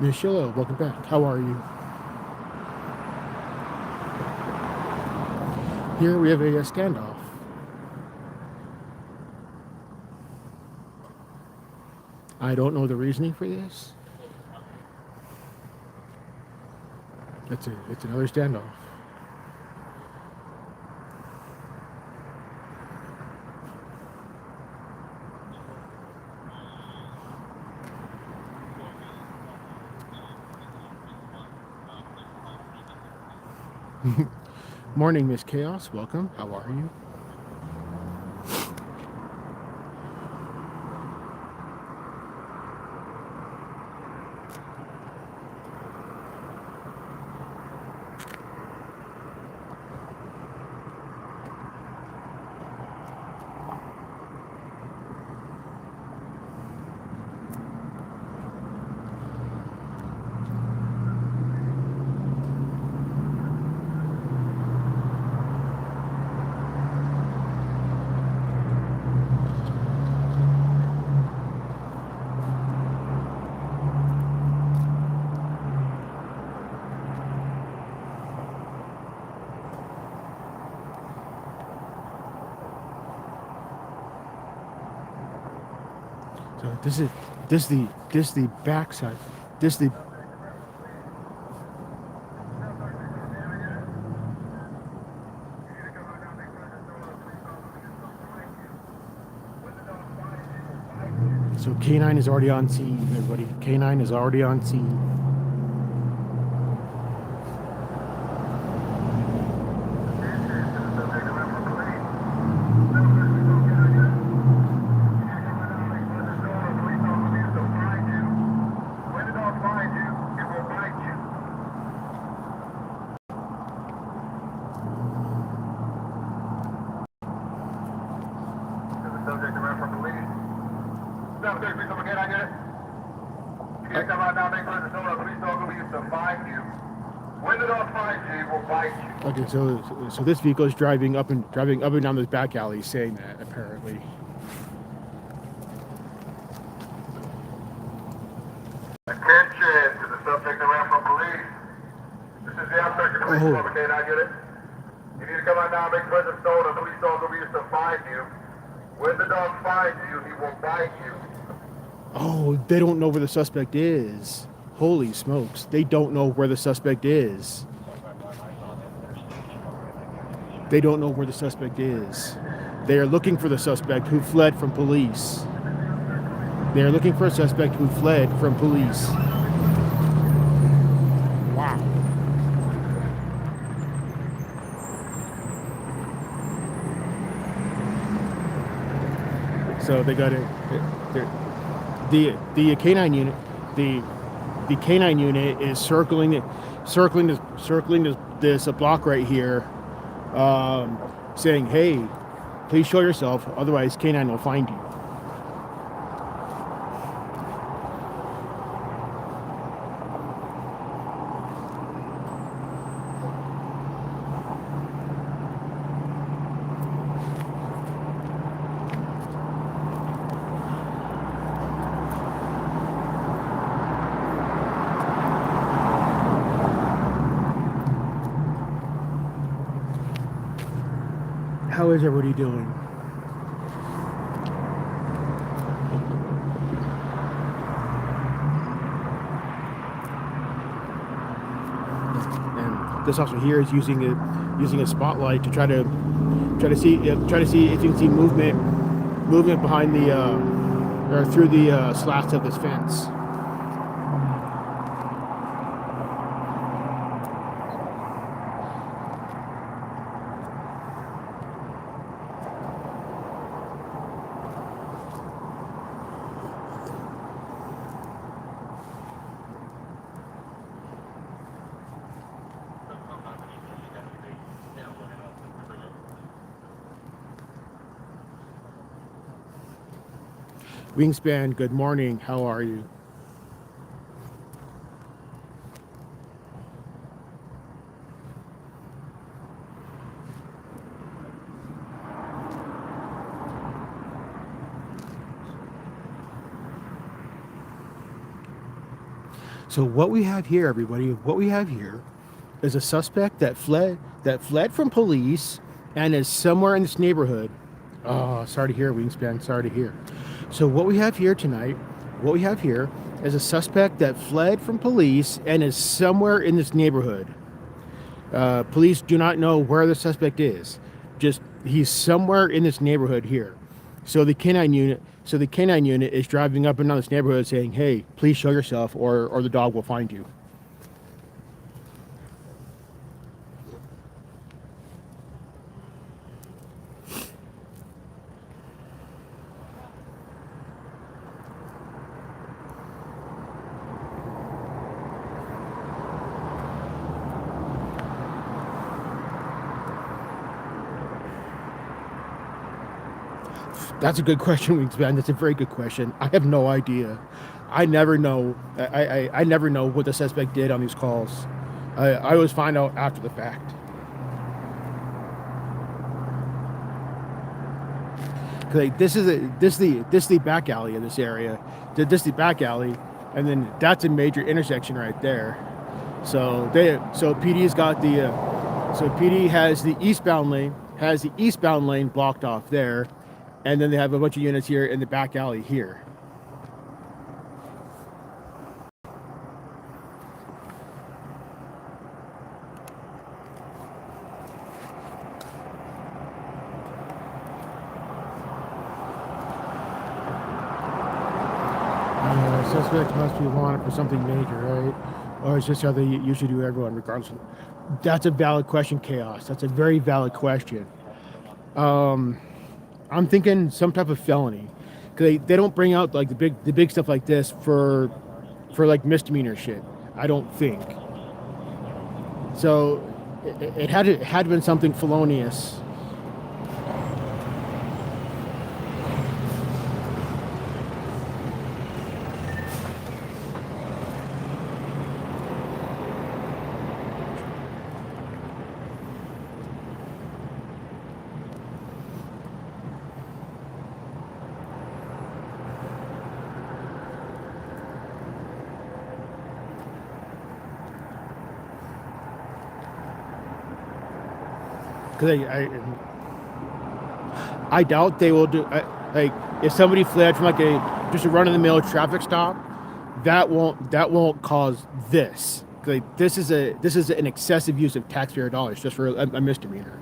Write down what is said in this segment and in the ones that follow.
Miss Sheila, welcome back. How are you? Here we have a standoff. I don't know the reasoning for this. It's another standoff. Morning, Miss Chaos. Welcome. How are you? So this the backside. This the so K9 is already on scene, everybody. K9 is already on scene. Okay, so this vehicle is driving up and down this back alley, saying that apparently. Attention to the subject around from police. This is the Albuquerque Police Department. Can I get it? You need to come out now, make presence known. The police dog will be here to find you. When the dog finds you, he will bite you. Oh, they don't know where the suspect is. Holy smokes, they don't know where the suspect is. They don't know where the suspect is. They are looking for the suspect who fled from police. They are looking for a suspect who fled from police. Wow. So they got it. The canine unit. The canine unit is circling this block right here, saying, "Hey, please show yourself, otherwise canine will find you." How is everybody doing? And this officer here is using a spotlight to try to see if you can see movement behind the or through the slats of this fence. Wingspan, good morning. How are you? So what we have here, everybody, what we have here is a suspect that fled from police and is somewhere in this neighborhood. Oh, sorry to hear, Wingspan. Sorry to hear. So what we have here tonight, what we have here is a suspect that fled from police and is somewhere in this neighborhood. Police do not know where the suspect is. Just he's somewhere in this neighborhood here. So the canine unit is driving up and down this neighborhood saying, "Hey, please show yourself, or the dog will find you." That's a good question, Wingspan. That's a very good question. I have no idea. I never know. I never know what the suspect did on these calls. I always find out after the fact. Like this is the back alley of this area. This is the back alley, and then that's a major intersection right there. So PD's got the PD has the eastbound lane blocked off there. And then they have a bunch of units here in the back alley here. Suspect must be wanted for something major, right? Or it's just how they usually do everyone, regardless of... That's a valid question, Chaos. That's a very valid question. I'm thinking some type of felony. Cause they don't bring out like the big stuff like this for like misdemeanor shit. I don't think. So it had to have been something felonious. Because I doubt they will do. Like if somebody fled from like just a run-of-the-mill traffic stop, that won't cause this. Like this is an excessive use of taxpayer dollars just for a misdemeanor.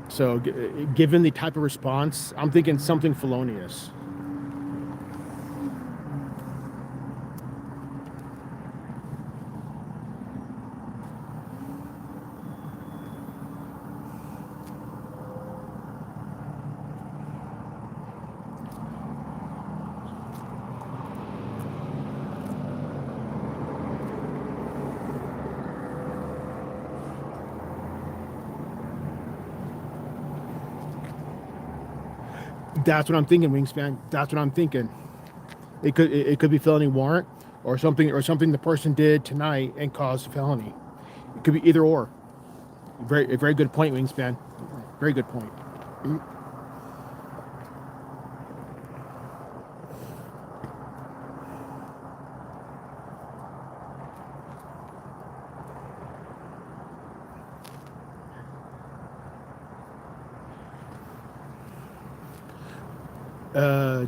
So given the type of response, I'm thinking something felonious. That's what I'm thinking, Wingspan. That's what I'm thinking. It could be felony warrant or something the person did tonight and caused a felony. It could be either or. Very good point, Wingspan. Very good point.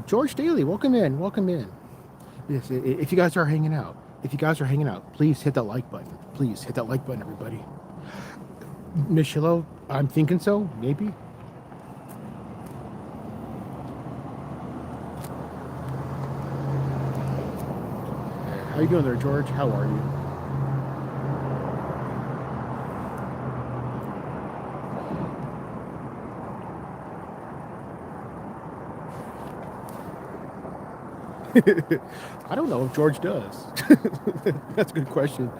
George Daly, welcome in. Yes, if you guys are hanging out, please hit that like button. Please hit that like button, everybody. Miss Shiloh, I'm thinking so, maybe. How you doing there, George? How are you? I don't know if George does. That's a good question.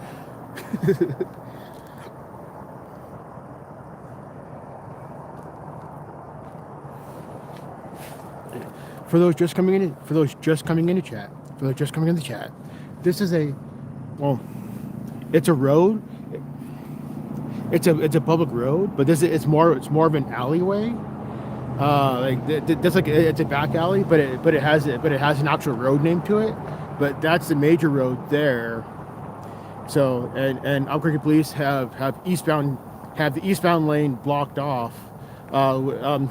For those just coming in the chat, this is it's a road. It's a public road, but it's more of an alleyway. That's like it's a back alley, but it has an actual road name to it. But that's the major road there. So and Albuquerque police have the eastbound lane blocked off,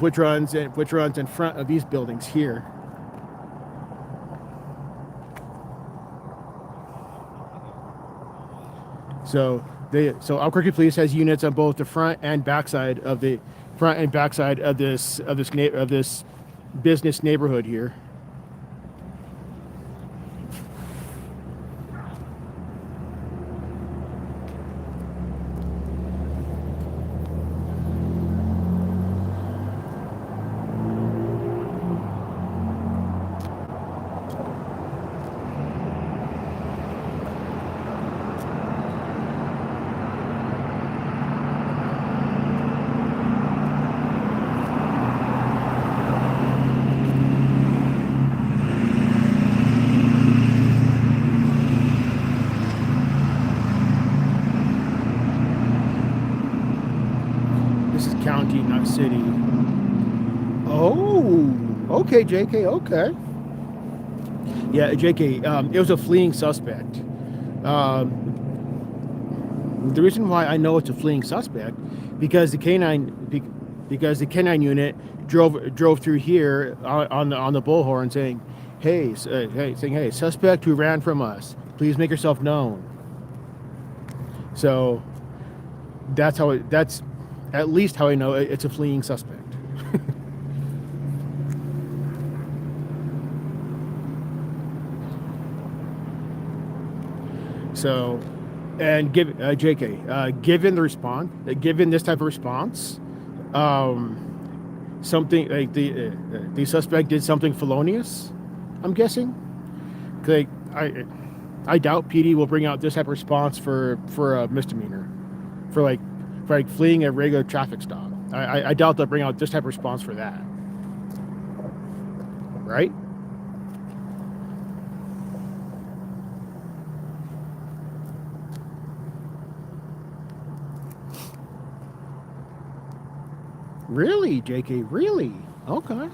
which runs in front of these buildings here. So Albuquerque police has units on both the front and backside of this business neighborhood here. This is county, not city. Oh, okay, JK, okay. Yeah, JK, it was a fleeing suspect. The reason why I know it's a fleeing suspect because the canine unit drove through here on the bullhorn saying, "Hey, suspect who ran from us, please make yourself known." So that's at least how I know it's a fleeing suspect. So, and given this type of response, something like the suspect did something felonious, I'm guessing. Like I doubt PD will bring out this type of response for a misdemeanor, for fleeing a regular traffic stop. I doubt they'll bring out this type of response for that, right? Really, JK? Really? Okay.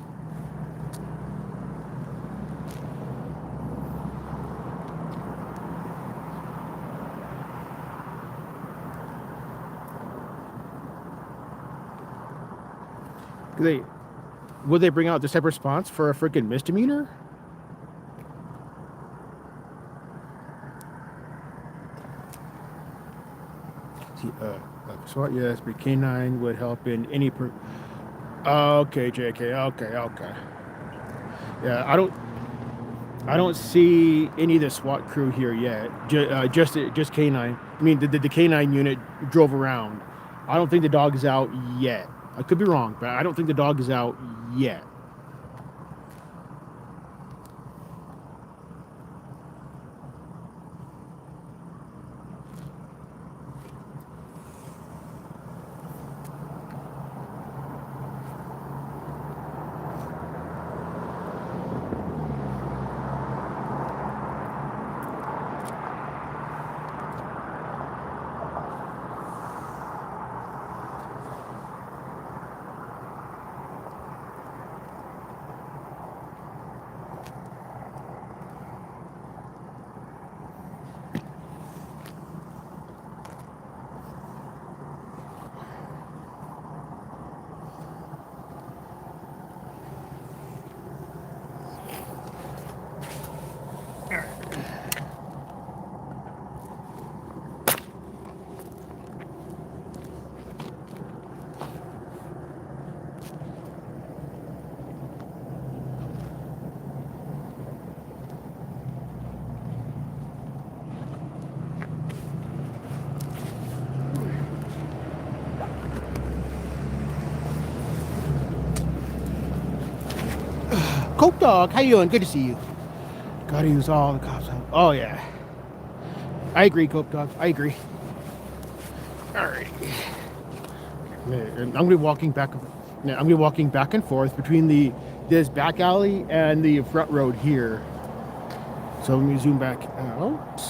Would they bring out this type of response for a freaking misdemeanor? SWAT, yes, but K9 would help in any okay, JK. Okay. Yeah, I don't see any of the SWAT crew here yet. Just K9. I mean, the K9 unit drove around. I don't think the dog is out yet. I could be wrong, but I don't think the dog is out yet. Coke Dog, how you doing? Good to see you. Gotta use all the cops out. Oh yeah. I agree, Coke Dog. I agree. Alright. I'm gonna be walking back and forth between this back alley and the front road here. So let me zoom back out.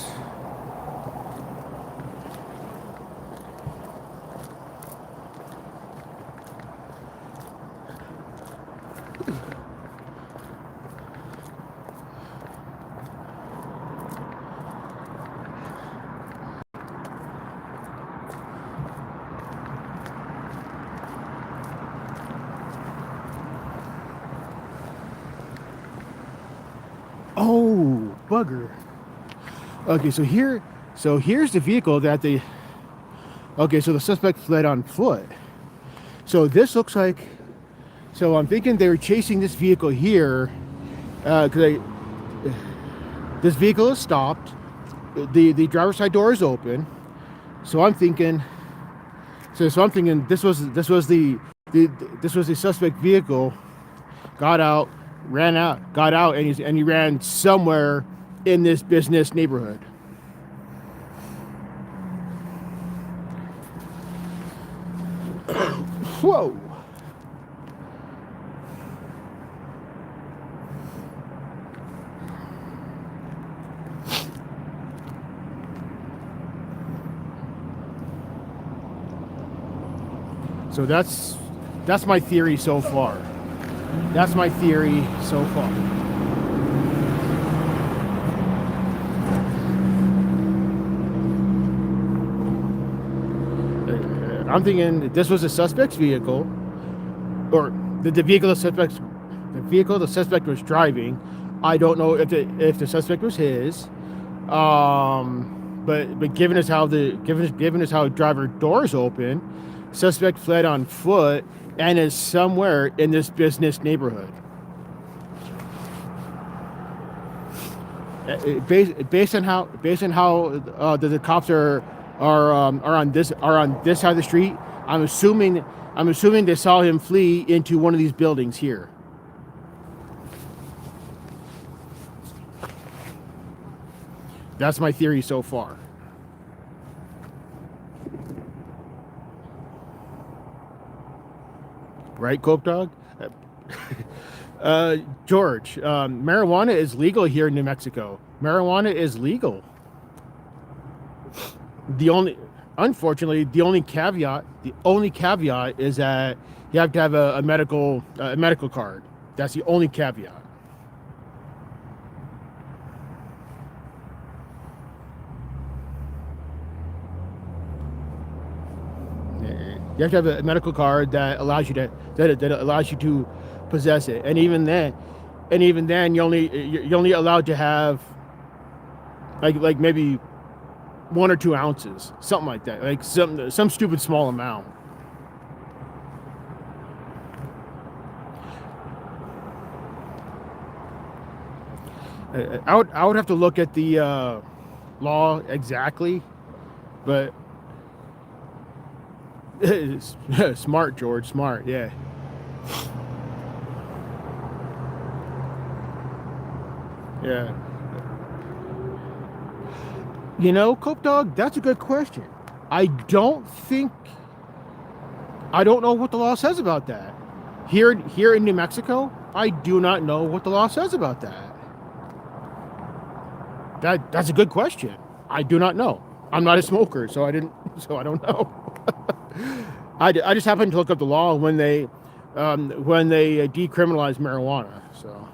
Oh, bugger. Okay, so here's the vehicle that they. Okay, so the suspect fled on foot. So this looks like. So I'm thinking they were chasing this vehicle here, because this vehicle is stopped. The driver's side door is open. So I'm thinking. So I'm thinking this was the suspect vehicle. Got out, got out, and he ran somewhere in this business neighborhood. Whoa. So that's my theory so far. That's my theory so far. I'm thinking this was a suspect's vehicle, or the vehicle the suspect was driving. I don't know if the suspect was his. But given as how the driver doors open, suspect fled on foot and is somewhere in this business neighborhood. Based on how the cops are on this side of the street, I'm assuming they saw him flee into one of these buildings here. That's my theory so far. Right, Cope Dog? George, marijuana is legal here in New Mexico. Marijuana is legal. Unfortunately, the only caveat is that you have to have a medical card. That's the only caveat. You have to have a medical card that allows you to possess it, and even then, you're only allowed to have like maybe 1 or 2 ounces, something like that, like some stupid small amount. I would have to look at the law exactly, but. Smart, George. Smart, yeah. Yeah. You know, Cope Dog, that's a good question. I don't know what the law says about that. Here in New Mexico, I do not know what the law says about that. That's a good question. I do not know. I'm not a smoker, so I don't know. I just happened to look up the law when they decriminalized marijuana. So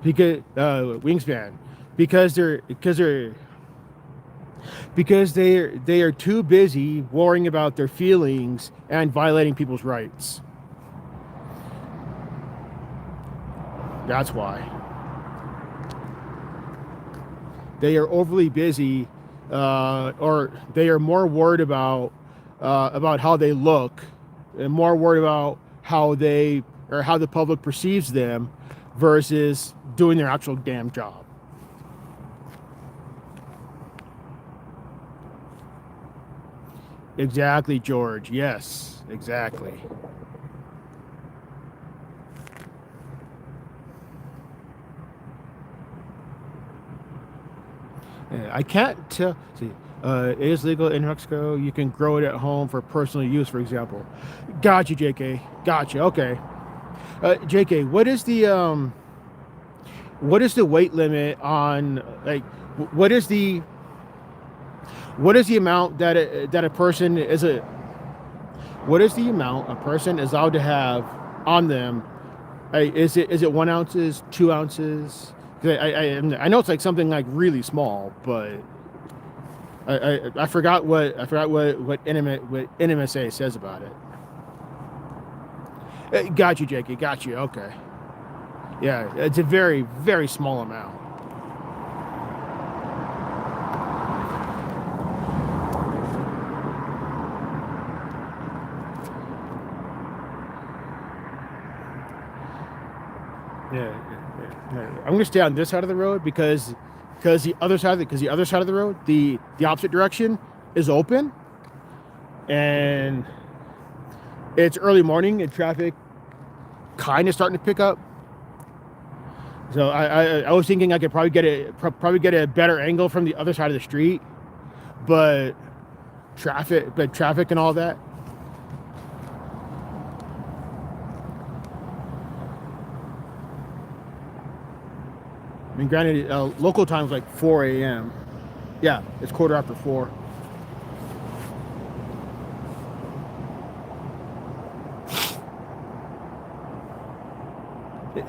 because Wingspan, because they are too busy worrying about their feelings and violating people's rights. That's why. They are overly busy, or they are more worried about how they look, and more worried about how the public perceives them, versus doing their actual damn job. Exactly, George. Yes, exactly. I can't tell. See, it is legal in Mexico. You can grow it at home for personal use, for example. Gotcha, JK. Gotcha. Okay. JK, what is the weight limit on, like, what is the amount that a person is what is the amount a person is allowed to have on them? Is it 1 ounces, 2 ounces? 'Cause I know it's like something like really small, but I forgot what NMSA says about it. Got you, JK. Got you. Okay. Yeah, it's a very, very small amount. Yeah. I'm gonna stay on this side of the road because the other side of the road, the opposite direction, is open, and it's early morning and traffic kind of starting to pick up. So I was thinking I could probably get a better angle from the other side of the street, but traffic and all that. I mean, granted, local time's like 4 a.m. Yeah, it's 4:15.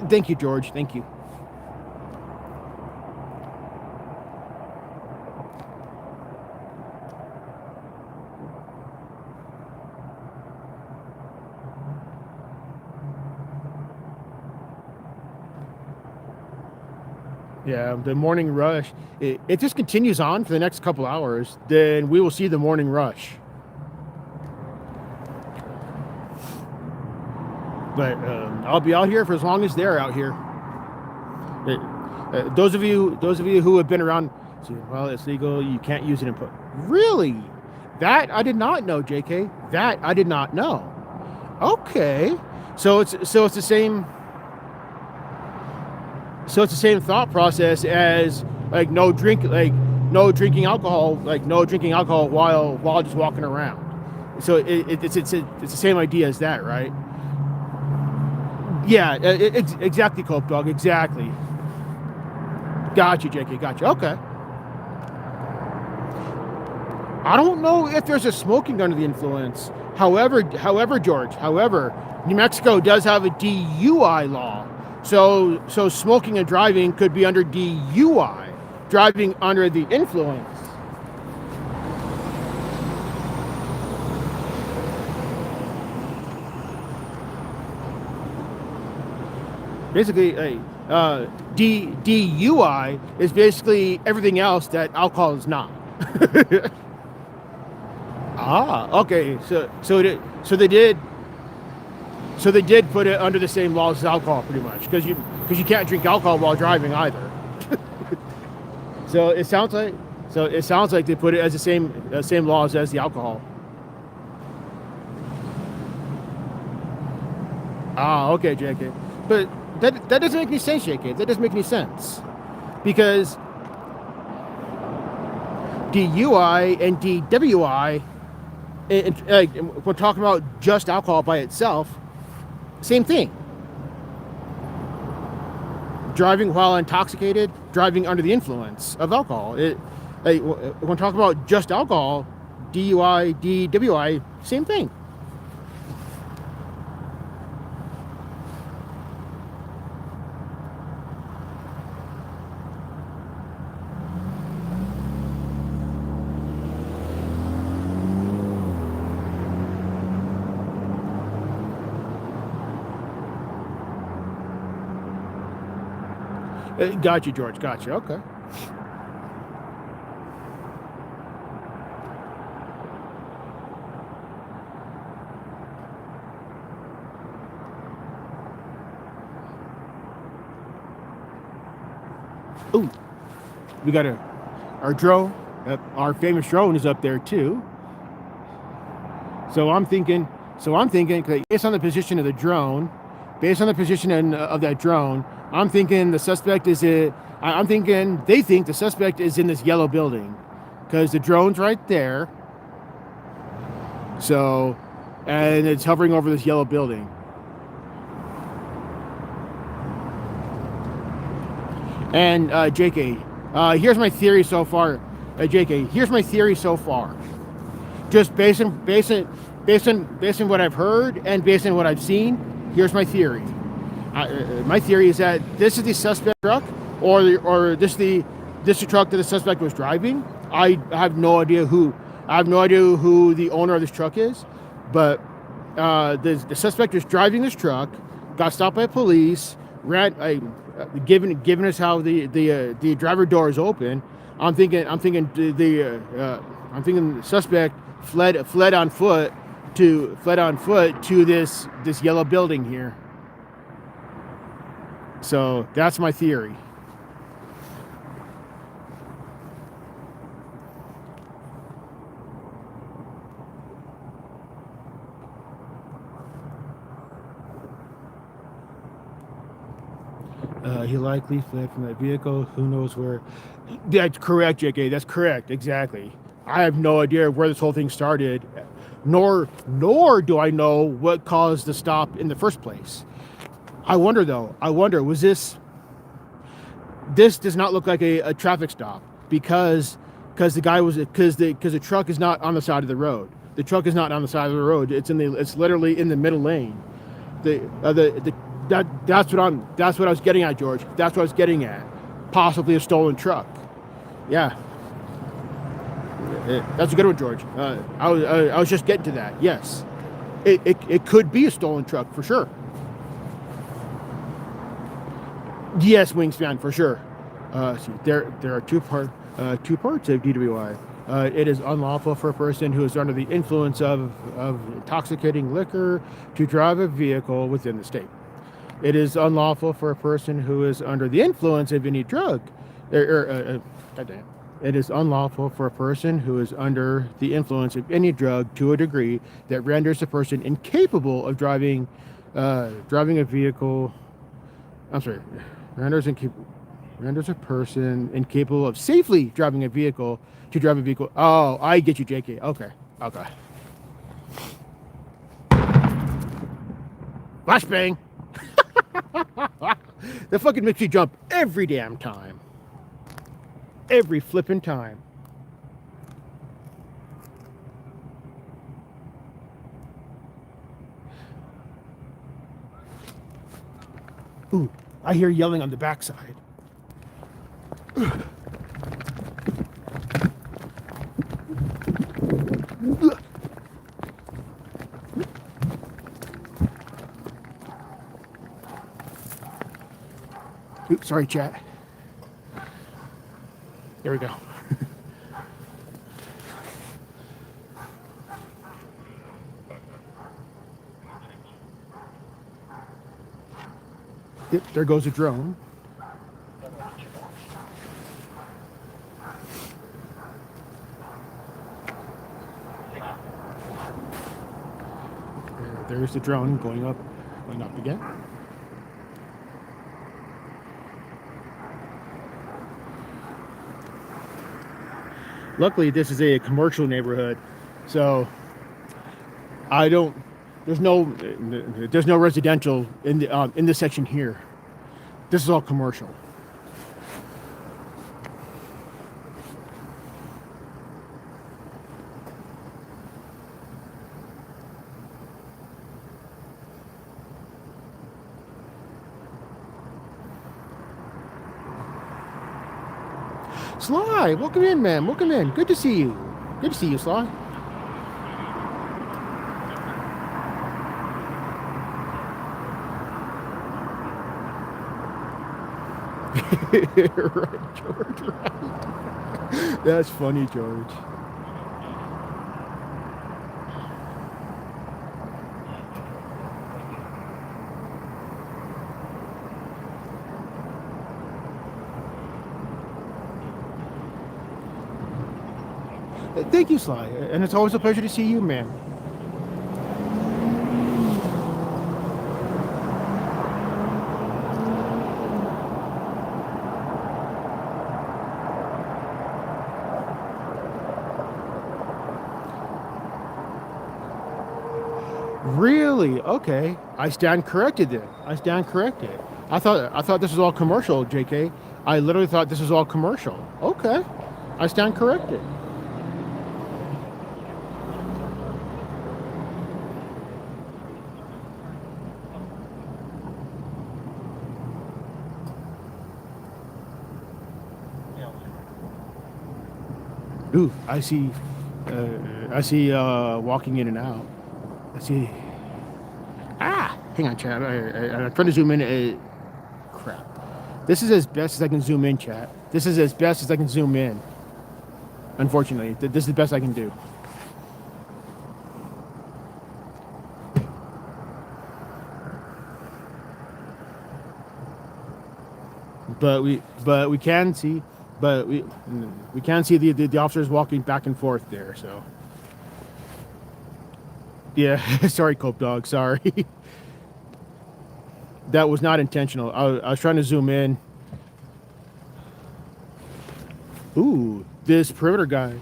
Thank you, George. Thank you. Yeah, the morning rush, it just continues on for the next couple hours. Then we will see the morning rush. But I'll be out here for as long as they're out here. Those of you who have been around, well, it's legal. You can't use it in put. Really? That I did not know, JK. That I did not know. Okay, so it's the same. So it's the same thought process as like no drinking alcohol while just walking around. So it's the same idea as that, right? Yeah, exactly, Cope Dog. Exactly. Got you, JK. Got you. Okay. I don't know if there's a smoking under the influence. However, George. However, New Mexico does have a DUI law. So smoking and driving could be under DUI, driving under the influence. Basically, DUI is basically everything else that alcohol is not. Okay. So they did put it under the same laws as alcohol, pretty much, because you can't drink alcohol while driving either. So it sounds like they put it as the same laws as the alcohol. Okay, JK. But that doesn't make any sense, JK. That doesn't make any sense, because DUI and DWI, we're talking about just alcohol by itself. Same thing. Driving while intoxicated, driving under the influence of alcohol. When talking about just alcohol, DUI, DWI, same thing. Got you, George. Got you. Okay. Ooh, we got our drone. Our famous drone is up there too. So I'm thinking, based on the position of the drone, of that drone, I'm thinking they think the suspect is in this yellow building, because the drone's right there. So, and it's hovering over this yellow building. And JK, here's my theory so far. JK, here's my theory so far. Just based on what I've heard and based on what I've seen, here's my theory. My theory is that this is the suspect truck, or this is the truck that the suspect was driving. I have no idea who the owner of this truck is, but the suspect was driving this truck, got stopped by police, given us how the driver door is open. I'm thinking the suspect fled on foot to this yellow building here. So that's my theory. He likely fled from that vehicle. Who knows where? That's correct, JK. That's correct. Exactly. I have no idea where this whole thing started, nor do I know what caused the stop in the first place. I wonder though. Was this does not look like a traffic stop because the truck is not on the side of the road. The truck is not on the side of the road. It's literally in the middle lane. That's what I was getting at, George. That's what I was getting at. Possibly a stolen truck. Yeah. That's a good one, George. I was just getting to that. Yes. It could be a stolen truck for sure. Yes, Wingspan, for sure. See, there are two parts of DWI. It is unlawful for a person who is under the influence of intoxicating liquor to drive a vehicle within the state. It is unlawful for a person who is under the influence of any drug. Goddamn. It is unlawful for a person who is under the influence of any drug to a degree that renders a person incapable of driving a vehicle. I'm sorry. Renders a person incapable of safely driving a vehicle to drive a vehicle. Oh, I get you, JK. Okay. Flashbang. That fucking makes me jump every damn time. Every flipping time. Ooh, I hear yelling on the backside. Oops, sorry, chat. There we go. Yep, there goes a drone. There's the drone going up again. Luckily, this is a commercial neighborhood, so there's no residential in this section here. This is all commercial. Sly, welcome in, man. Welcome in. Good to see you. Good to see you, Sly. Right, George, right. That's funny, George. Thank you, Sly. And it's always a pleasure to see you, man. Really? Okay. I stand corrected then. I stand corrected. I thought this was all commercial, JK. I literally thought this was all commercial. Okay. I stand corrected. Ooh, I see walking in and out. I see. Ah, hang on, chat. I'm trying to zoom in. Crap. This is as best as I can zoom in, chat. This is as best as I can zoom in. Unfortunately, this is the best I can do. But we can see, we can see the officers walking back and forth there. So, yeah, sorry, Cope Dog. Sorry, that was not intentional. I was trying to zoom in. Ooh, this perimeter guy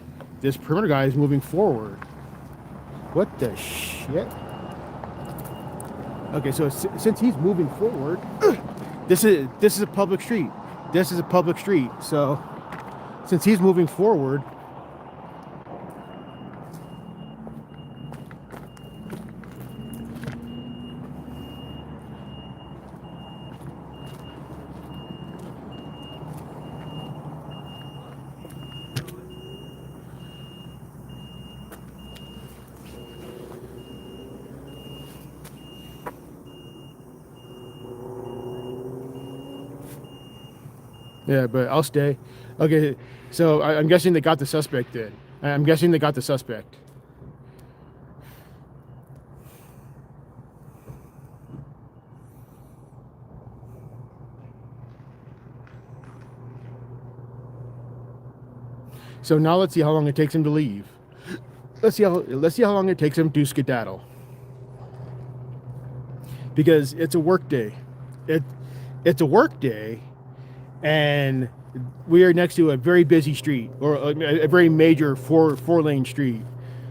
is moving forward. What the shit? Okay, so since he's moving forward, this is a public street. This is a public street. So since he's moving forward, yeah, but I'll stay. Okay, so I'm guessing they got the suspect then. I'm guessing they got the suspect. So now let's see how long it takes him to leave. Let's see how long it takes him to skedaddle. Because it's a work day. It's a work day, and we are next to a very busy street, or a very major four-lane street.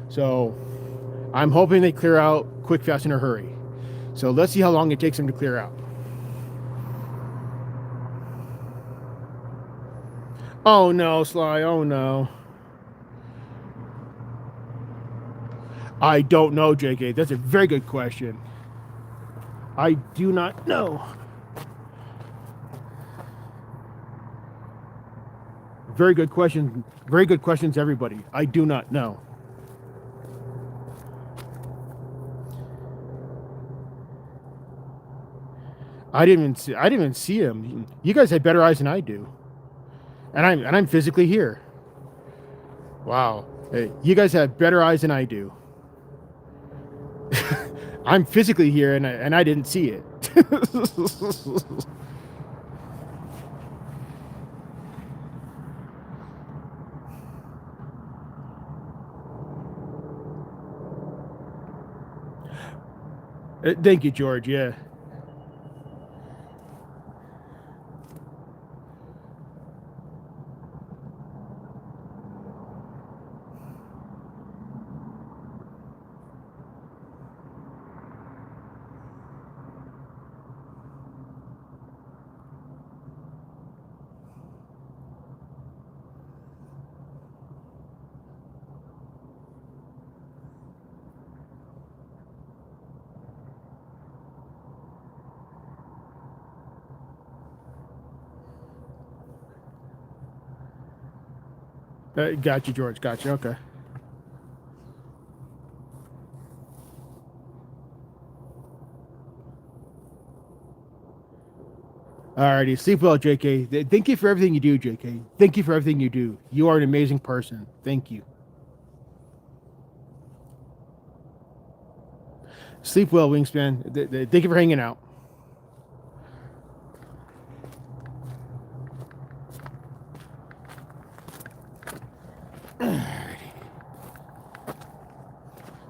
So I'm hoping they clear out quick, fast, in a hurry. So let's see how long it takes them to clear out. Oh no, Sly, oh no. I don't know, JK. That's a very good question. I do not know. Very good question. Very good questions, everybody. I do not know. I didn't even see him. You guys have better eyes than I do. And I'm physically here. Wow. Hey, you guys have better eyes than I do. I'm physically here and I didn't see it. Thank you, George. Yeah. Got you, George. Got you. Okay. Alrighty. Sleep well, JK. Thank you for everything you do, JK. Thank you for everything you do. You are an amazing person. Thank you. Sleep well, Wingspan. Thank you for hanging out.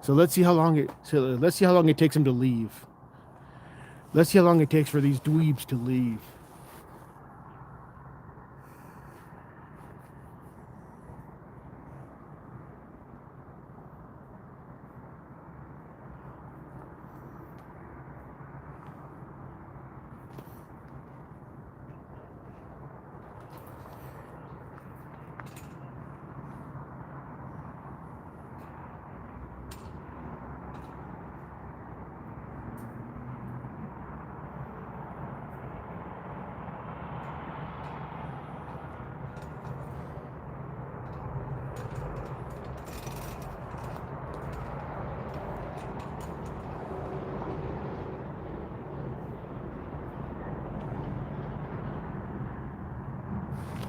So let's see how long it takes him to leave. Let's see how long it takes for these dweebs to leave.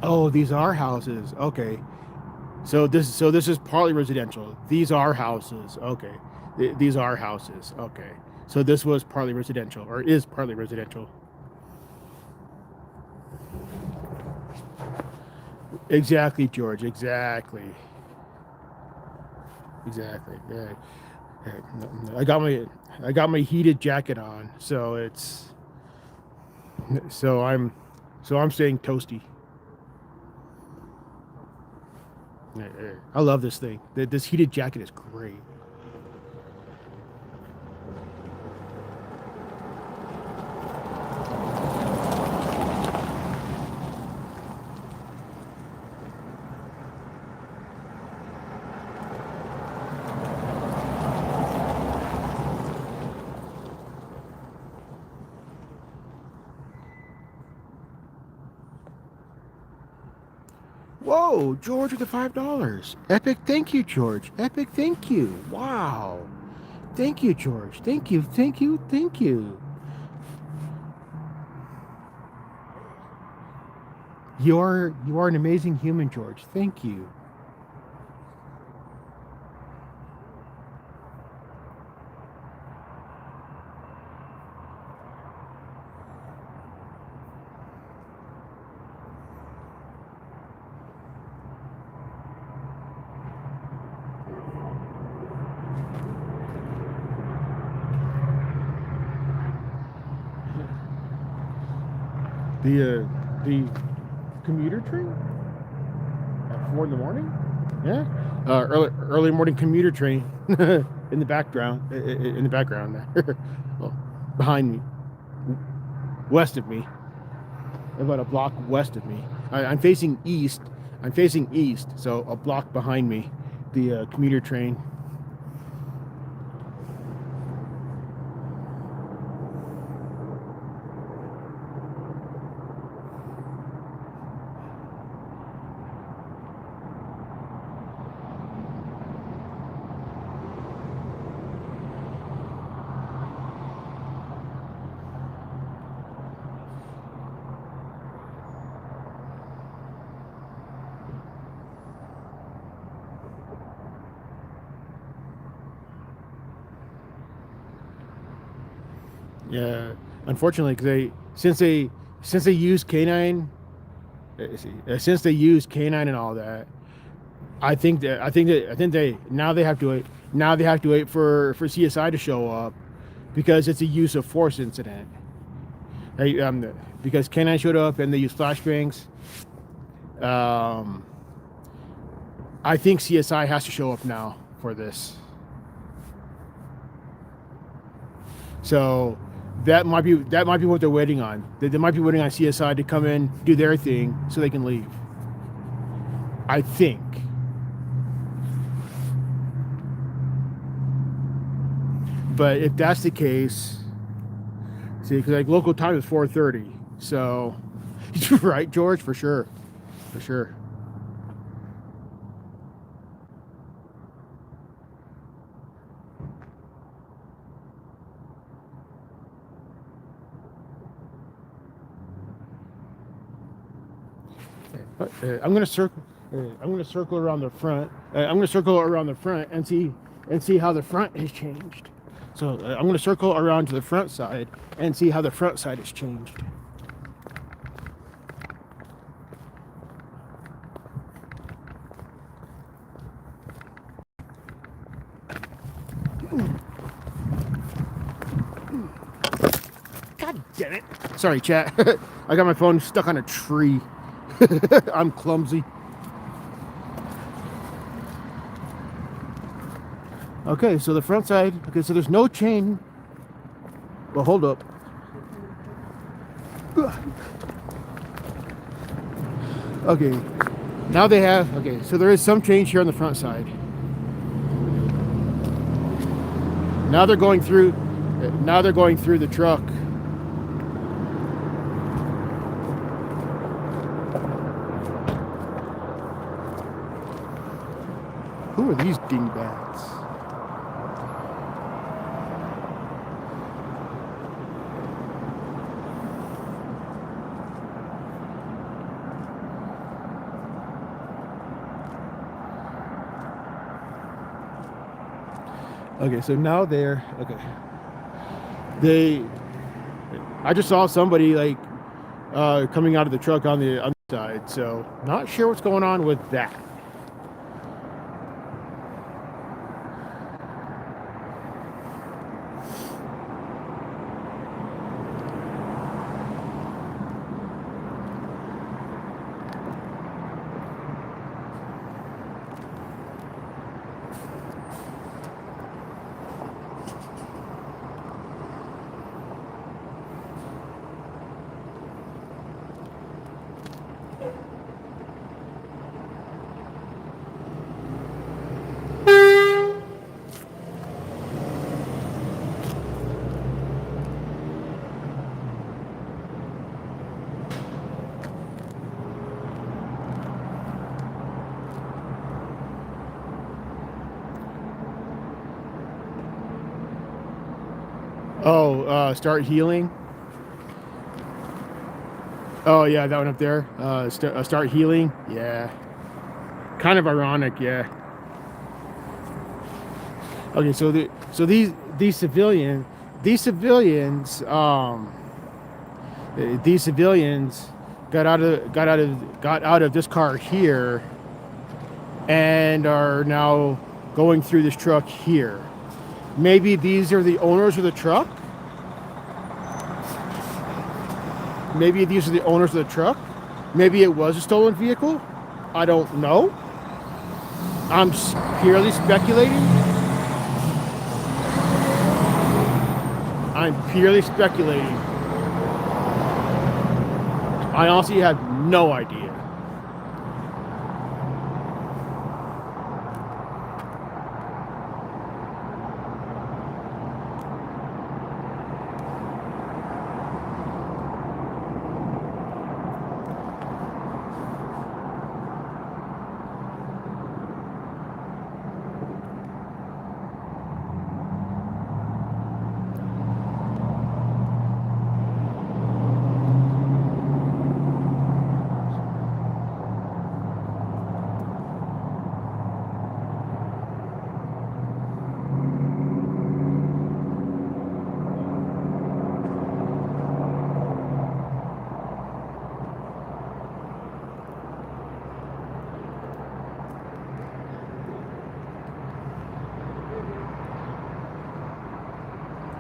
Oh, these are houses. Okay. So this is partly residential. These are houses. Okay. These are houses. Okay. So this was partly residential, or is partly residential. Exactly, George. Exactly. Exactly. Yeah. Yeah. I got my heated jacket on, so so I'm so I'm staying toasty. Yeah, yeah. I love this thing. This heated jacket is great. Whoa, George with the $5. Epic, thank you, George. Epic, thank you. Wow. Thank you, George. Thank you, thank you, thank you. You are an amazing human, George. Thank you. The commuter train at 4 in the morning. Yeah, early morning commuter train in the background. In the background there, well, behind me, west of me, about a block west of me. I'm facing east. I'm facing east, so a block behind me, the commuter train. Yeah, unfortunately, because since they use canine, since they use canine and all that, I think they now they have to wait. Now they have to wait for CSI to show up because it's a use of force incident. They, because canine showed up and they used flashbangs. Um, I think CSI has to show up now for this. So that might be what they're waiting on. They might be waiting on CSI to come in, do their thing, so they can leave. I think. But if that's the case, see, because like local time is 4:30, so you're right, George, for sure, for sure. I'm gonna circle. I'm gonna circle around the front. I'm gonna circle around the front and see how the front has changed. So I'm gonna circle around to the front side and see how the front side has changed. God damn it! Sorry, chat. I got my phone stuck on a tree. I'm clumsy. Okay, so the front side. Okay, so there's no chain. Well, hold up. Okay, now they have. Okay, so there is some change here on the front side. Now they're going through. Now they're going through the truck. Who are these dingbats? Okay, so now they're okay. I just saw somebody like coming out of the truck on the other side, so not sure what's going on with that. Oh, start healing. Oh yeah, that one up there. Start healing. Yeah, kind of ironic. Yeah. Okay, so these civilians got out of this car here and are now going through this truck here. Maybe these are the owners of the truck. Maybe these are the owners of the truck. Maybe it was a stolen vehicle. I don't know. I'm purely speculating. I honestly have no idea.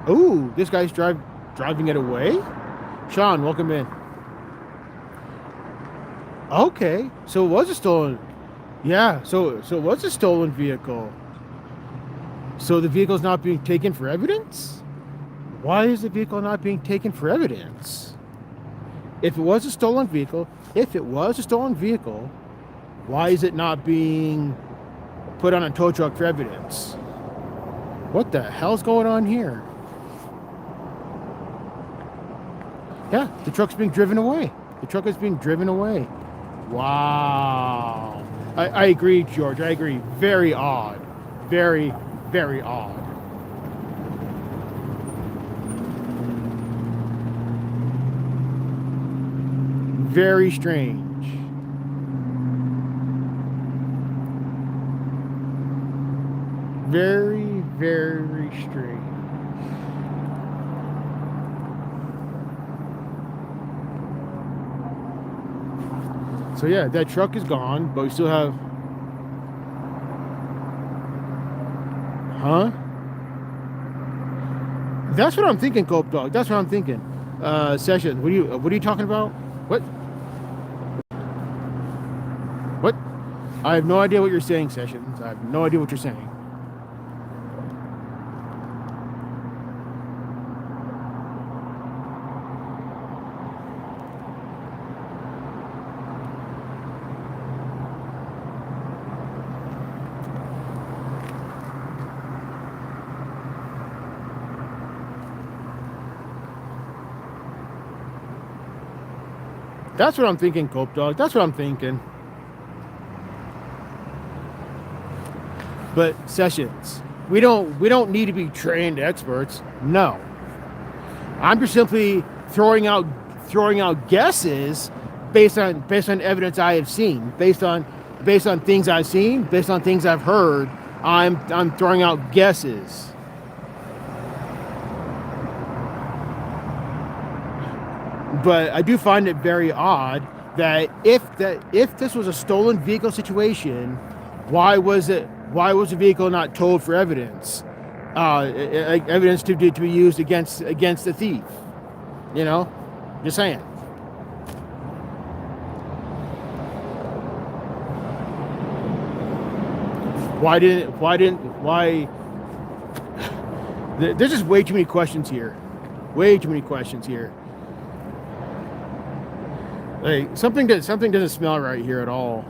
Ooh, this guy's driving it away. Sean, welcome in. Okay, so it was a stolen. Yeah, so it was a stolen vehicle. So the vehicle's not being taken for evidence? Why is the vehicle not being taken for evidence? If it was a stolen vehicle, why is it not being put on a tow truck for evidence? What the hell's going on here? Yeah, the truck's being driven away. The truck is being driven away. Wow. I agree, George. I agree. Very odd. Very, very odd. Very strange. Very, very strange. So yeah, that truck is gone, but we still have... Huh? That's what I'm thinking, Cope Dog. That's what I'm thinking. Session. What are you talking about? What? What? I have no idea what you're saying, Sessions. I have no idea what you're saying. That's what I'm thinking, Cope Dog. That's what I'm thinking. But Sessions, we don't need to be trained experts. No. I'm just simply throwing out guesses based on evidence I have seen, based on things I've seen, based on things I've heard, I'm throwing out guesses. But I do find it very odd that if this was a stolen vehicle situation, why was the vehicle not towed for evidence? Like evidence to be used against the thief. You know, just saying. Why? There's just way too many questions here. Way too many questions here. Like something doesn't smell right here at all.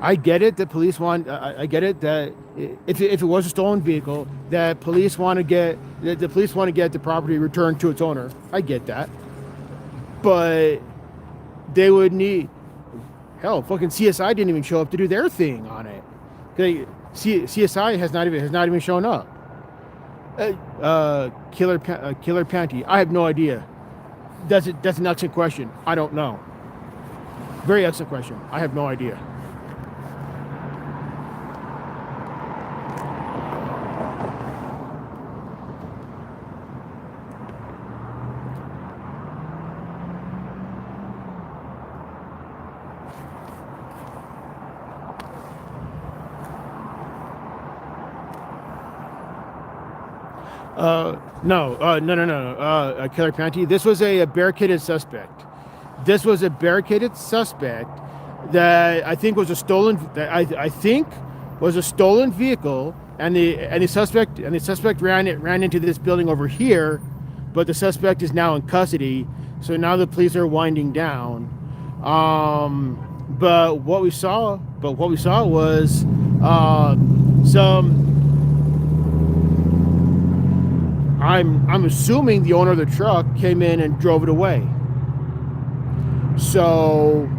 I get it that police want. I get it that if it was a stolen vehicle, that the police want to get the property returned to its owner. I get that, but they would need. Hell, fucking CSI didn't even show up to do their thing on it. CSI has not even shown up. Killer Panty. I have no idea. That's an excellent question. I don't know. Very excellent question. I have no idea. No, Killer Panty. This was a barricaded suspect. This was a barricaded suspect that I think was a stolen. I think was a stolen vehicle, and the suspect ran into this building over here, but the suspect is now in custody. So now the police are winding down. But what we saw was some. I'm assuming the owner of the truck came in and drove it away. So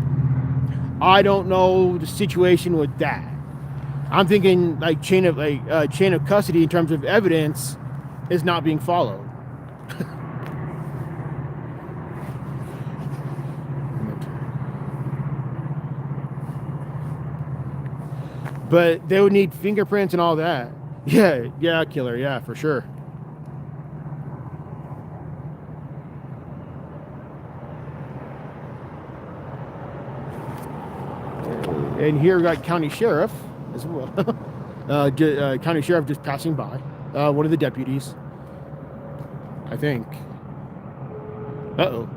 I don't know the situation with that. I'm thinking like chain of custody in terms of evidence is not being followed. But they would need fingerprints and all that. Yeah, killer, yeah, for sure. And here we got county sheriff as well. County sheriff just passing by. One of the deputies, I think. Uh-oh.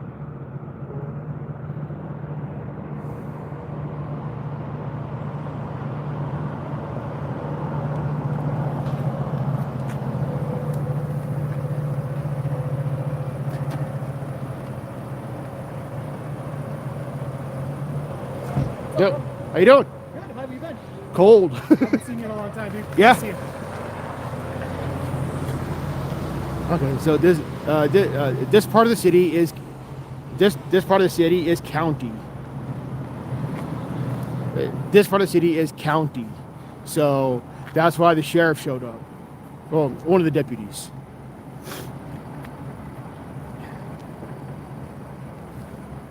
Yep. How you doing? Good. How have you been? Cold. I haven't seen you in a long time, dude. Yeah. Good to see you. Okay, so this part of the city is county. This part of the city is county, so that's why the sheriff showed up. Well, one of the deputies.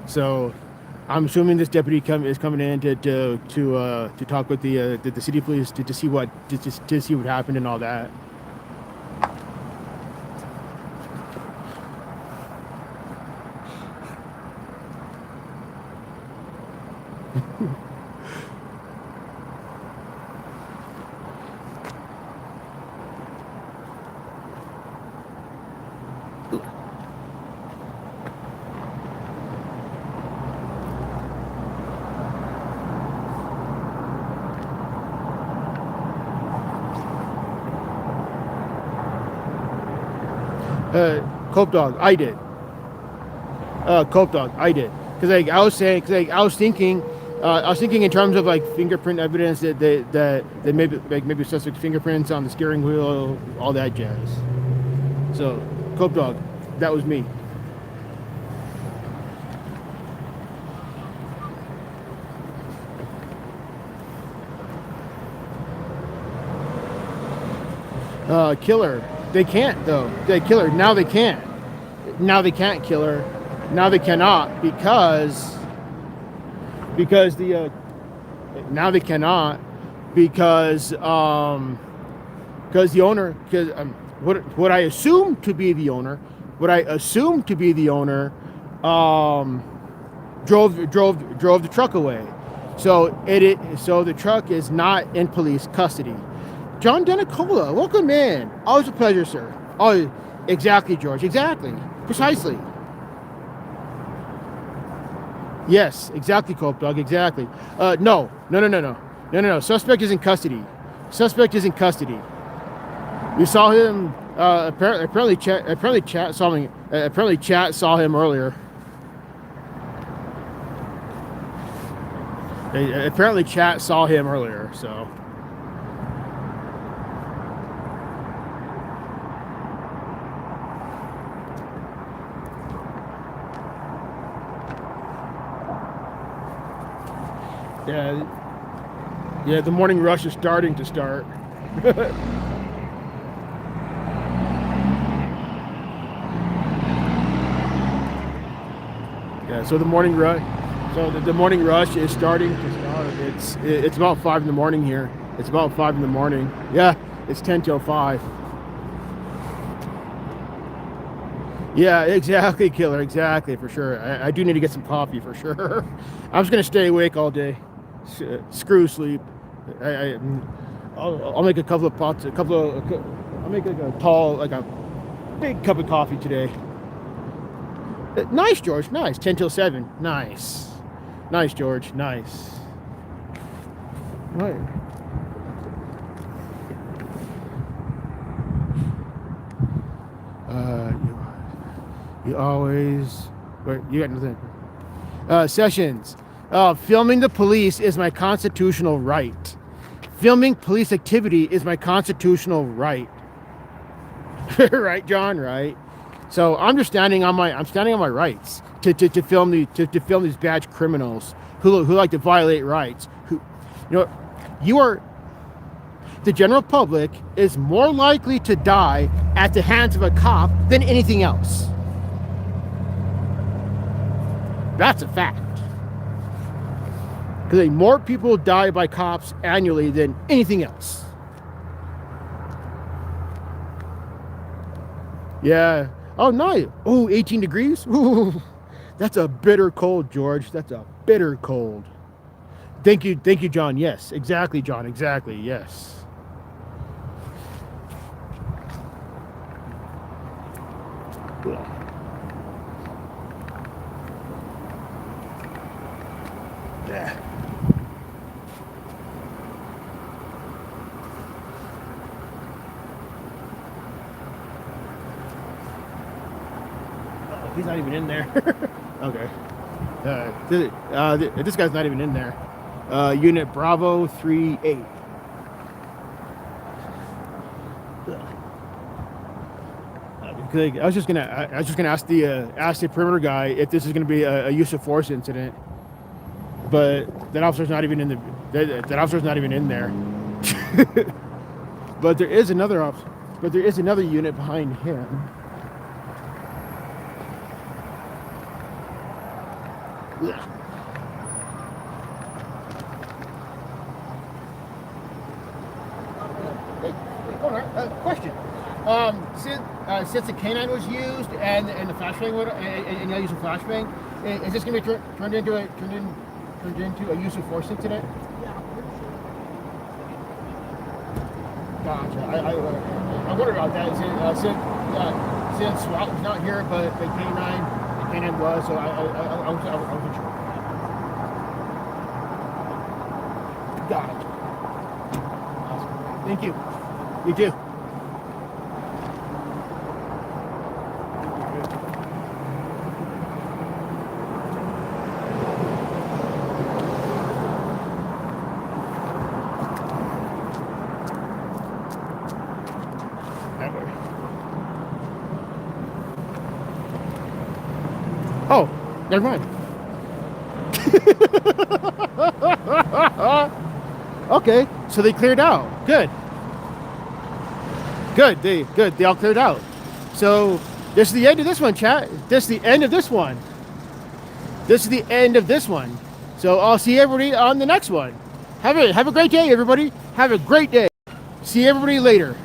So I'm assuming this deputy is coming in to talk with the city police to see what happened and all that. Cope Dog, I did. Cope Dog, I did. Because I was thinking in terms of like fingerprint evidence that maybe suspect fingerprints on the steering wheel, all that jazz. So, Cope Dog, that was me. Killer. They can't though. Now they can't. Now they can't, killer. Now they cannot because because now they cannot because the owner what I assume to be the owner drove the truck away. So the truck is not in police custody. John Denicola, welcome in. Always a pleasure, sir. Oh, exactly, George. Exactly. Precisely. Yes, exactly, Cope Dog. Exactly. No. Suspect is in custody. We saw him. Apparently, Chat saw him. Apparently, Chat saw him earlier. Apparently, Chat saw him earlier. So. Yeah, the morning rush is starting to start. Yeah, so the morning rush. So the morning rush is starting to start. It's about 5 in the morning here. It's about 5 in the morning. Yeah, it's 10 till 5. Yeah, exactly, Killer. Exactly, for sure. I do need to get some coffee for sure. I'm just gonna stay awake all day. Screw sleep. I'll make a couple of pots. I'll make like a big cup of coffee today. Nice, George. Nice. 10 till 7. Nice. Nice, George. Nice. Right. You always. Wait, you got nothing. Sessions. Filming the police is my constitutional right. Filming police activity is my constitutional right. Right, John? Right. So I'm standing on my rights to film these badge criminals who like to violate rights. The general public is more likely to die at the hands of a cop than anything else. That's a fact. Because more people die by cops annually than anything else. Yeah. Oh, nice. Oh, 18 degrees? Ooh, that's a bitter cold, George. That's a bitter cold. Thank you, John. Yes, exactly, John. Exactly, yes. Yeah. He's not even in there. Okay. This guy's not even in there. Unit Bravo 38. I was just gonna ask the perimeter guy if this is gonna be a use of force incident, but that officer's not even in there. But there is another unit behind him. Question. Since the canine was used and the flashbang and you use a flashbang, is this going to be turned into a use of force incident? Gotcha. I wonder about that. Since SWAT was not here, but the canine was, so I wasn't sure. Gotcha. Awesome. Thank you. You too. Oh, never mind. Okay, so they cleared out. Good. They all cleared out. So this is the end of this one, chat. This is the end of this one. So I'll see everybody on the next one. Have a great day, everybody. Have a great day. See everybody later.